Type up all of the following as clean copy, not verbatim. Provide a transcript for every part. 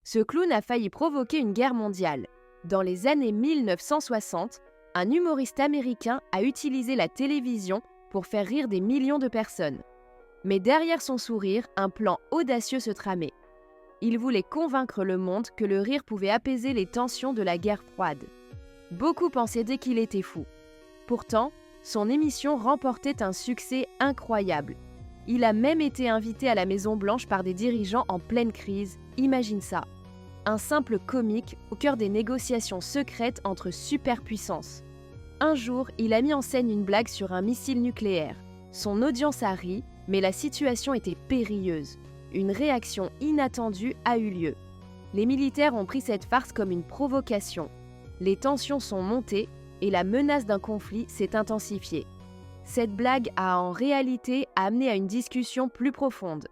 Ce clown a failli provoquer une guerre mondiale. Dans les années 1960, un humoriste américain a utilisé la télévision pour faire rire des millions de personnes. Mais derrière son sourire, un plan audacieux se tramait. Il voulait convaincre le monde que le rire pouvait apaiser les tensions de la guerre froide. Beaucoup pensaient dès qu'il était fou. Pourtant, son émission remportait un succès incroyable. Il a même été invité à la Maison-Blanche par des dirigeants en pleine crise, imagine ça. Un simple comique au cœur des négociations secrètes entre superpuissances. Un jour, il a mis en scène une blague sur un missile nucléaire. Son audience a ri, mais la situation était périlleuse. Une réaction inattendue a eu lieu. Les militaires ont pris cette farce comme une provocation. Les tensions sont montées et la menace d'un conflit s'est intensifiée. Cette blague a en réalité amené à une discussion plus profonde.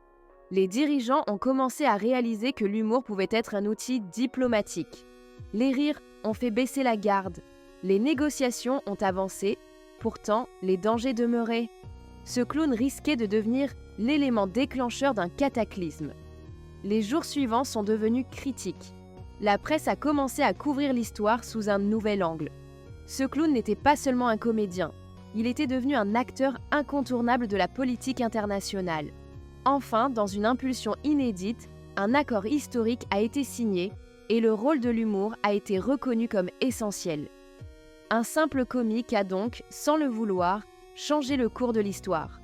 Les dirigeants ont commencé à réaliser que l'humour pouvait être un outil diplomatique. Les rires ont fait baisser la garde. Les négociations ont avancé. Pourtant, les dangers demeuraient. Ce clown risquait de devenir l'élément déclencheur d'un cataclysme. Les jours suivants sont devenus critiques. La presse a commencé à couvrir l'histoire sous un nouvel angle. Ce clown n'était pas seulement un comédien, il était devenu un acteur incontournable de la politique internationale. Enfin, dans une impulsion inédite, un accord historique a été signé et le rôle de l'humour a été reconnu comme essentiel. Un simple comique a donc, sans le vouloir, changé le cours de l'histoire.